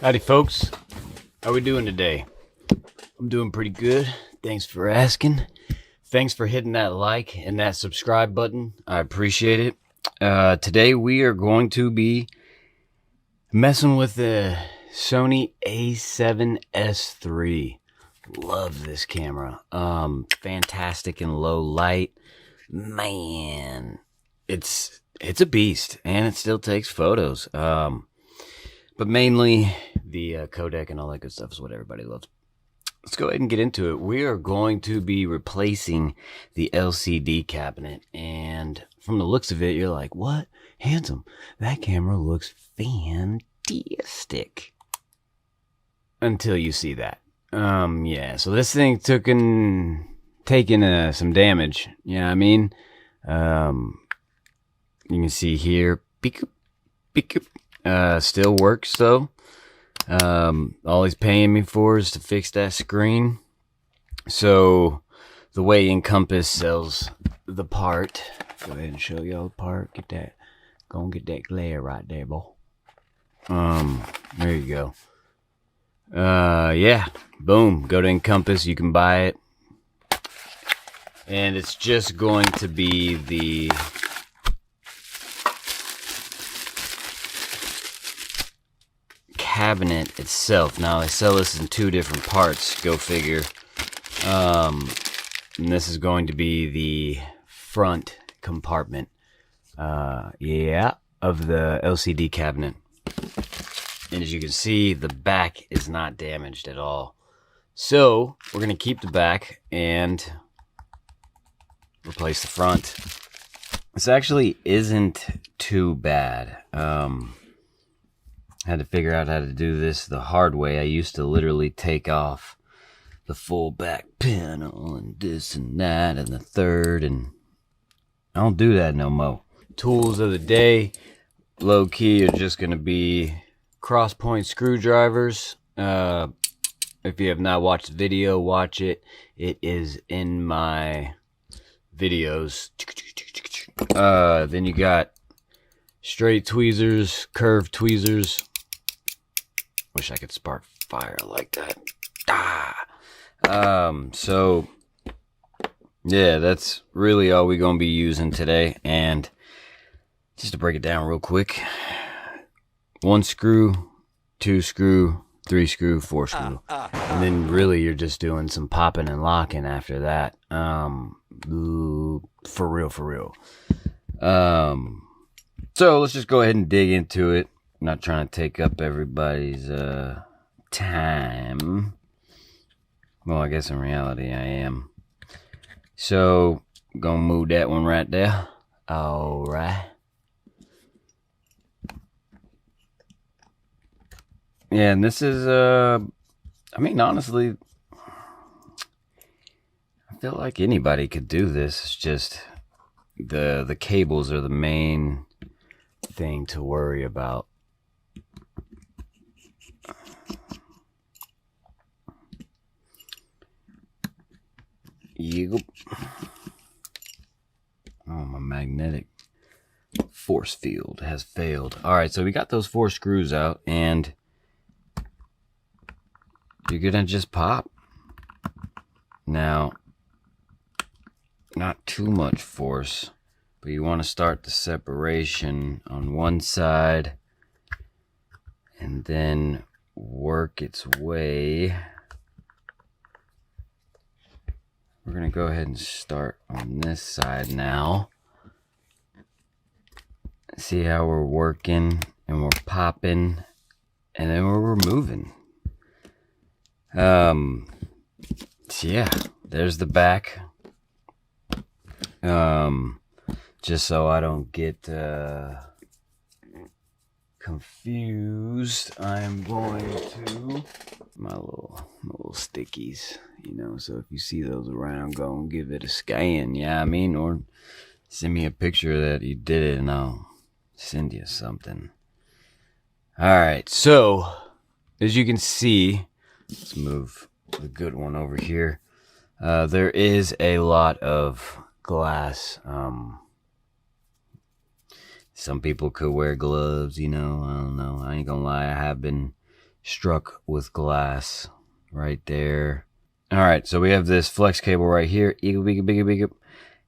Howdy folks, how we doing today? I'm doing pretty good, thanks for asking. Thanks for hitting that like and that subscribe button, I appreciate it. Today we are going to be messing with the Sony A7S III. Love this camera, fantastic in low light. Man, it's a beast and it still takes photos. But mainly the codec and all that good stuff is what everybody loves. Let's go ahead and get into it. We are going to be replacing the LCD cabinet. And from the looks of it, you're like, what? Handsome. That camera looks fantastic. Until you see that. Yeah, so this thing taking some damage. You know what I mean? You can see here, beep, beep. Still works though. All he's paying me for is to fix that screen. So the way Encompass sells the part, go ahead and show y'all the part. Go and get that glare right there, boy. There you go. Yeah, boom. Go to Encompass, you can buy it. And it's just going to be the cabinet itself. Now they sell this in two different parts, go figure. And this is going to be the front compartment, of the LCD cabinet. And as you can see, the back is not damaged at all. So we're gonna keep the back and replace the front. This actually isn't too bad. Had to figure out how to do this the hard way. I used to literally take off the full back panel and this and that and the third, and I don't do that no more. Tools of the day, low key, are just going to be cross point screwdrivers. If you have not watched the video, watch it. It is in my videos. Then you got straight tweezers, curved tweezers. Wish I could spark fire like that. So yeah, that's really all we're gonna be using today. And just to break it down real quick, 1 screw, 2 screw, 3 screw, 4 screw, and then really you're just doing some popping and locking after that. For real. So let's just go ahead and dig into it. I'm not trying to take up everybody's time. Well, I guess in reality I am. So, gonna move that one right there. Alright. Yeah, and this is, I mean, honestly, I feel like anybody could do this. It's just the cables are the main thing to worry about. Oh, my magnetic force field has failed. Alright, so we got those 4 screws out, and you're gonna just pop. Now, not too much force, but you want to start the separation on one side and then work its way. We're going to go ahead and start on this side now. See how we're working and we're popping and then we're removing. So yeah, there's the back. Just so I don't get confused, I'm going to my little stickies, you know, so if you see those around, go and give it a scan, yeah, I mean, or send me a picture that you did it and I'll send you something. Alright, so as you can see, let's move the good one over here. There is a lot of glass. Some people could wear gloves, you know, I don't know. I ain't gonna lie, I have been struck with glass right there. All right, so we have this flex cable right here,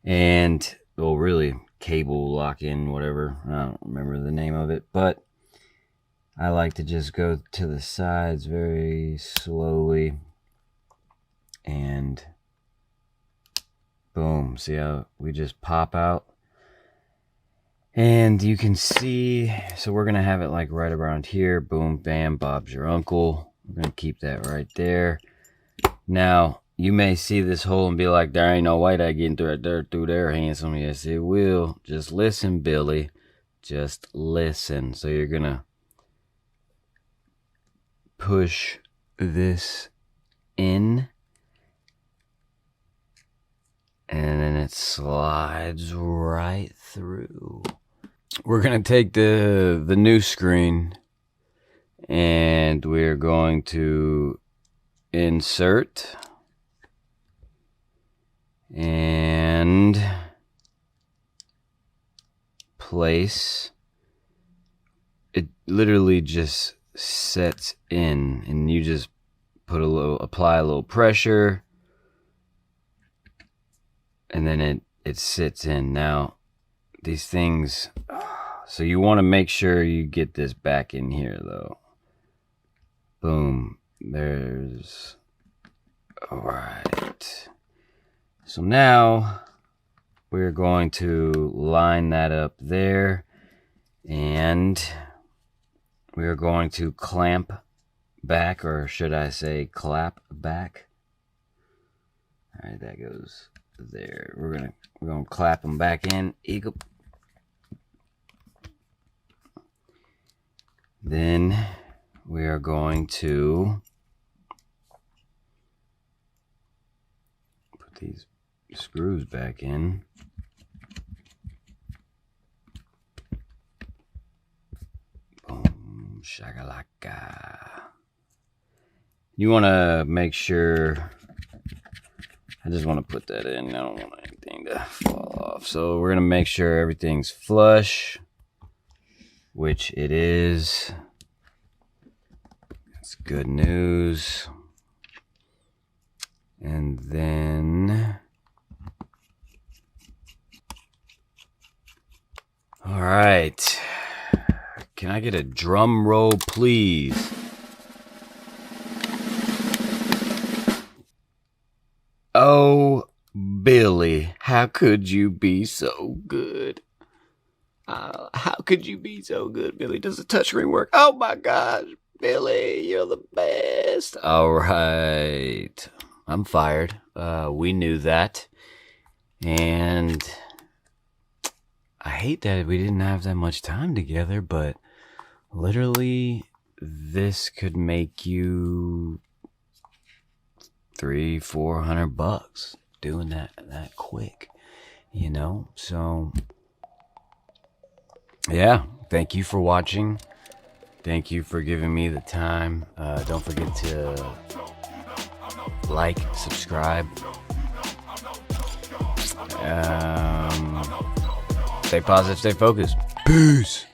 and well, really cable lock-in, whatever. I don't remember the name of it, but I like to just go to the sides very slowly, and boom. See how we just pop out? And you can see, so we're going to have it like right around here. Boom, bam, Bob's your uncle. We're going to keep that right there. Now, you may see this hole and be like, there ain't no way that getting through there, Hansom. Yes, it will. Just listen, Billy. Just listen. So you're going to push this in, and then it slides right through. We're going to take the new screen, and we're going to insert and place. It literally just sets in, and you just apply a little pressure, and then it sits in. Now these things, so you want to make sure you get this back in here though. Boom, there's, all right. So now we're going to line that up there, and we are going to clamp back, or should I say clap back. All right, that goes there. We're gonna clap them back in. Then we are going to put these screws back in. Boom, shakalaka. You want to make sure, I just want to put that in. I don't want anything to fall off. So we're going to make sure everything's flush, which it is. That's good news. And then, all right. Can I get a drum roll, please? Oh, Billy, how could you be so good? How could you be so good, Billy? Does the touchscreen work? Oh my gosh, Billy, you're the best. All right, I'm fired. We knew that, and I hate that we didn't have that much time together, but literally, this could make you $300-400 doing that quick, you know. So yeah, thank you for watching. Thank you for giving me the time. Don't forget to like, subscribe, stay positive, stay focused. Peace.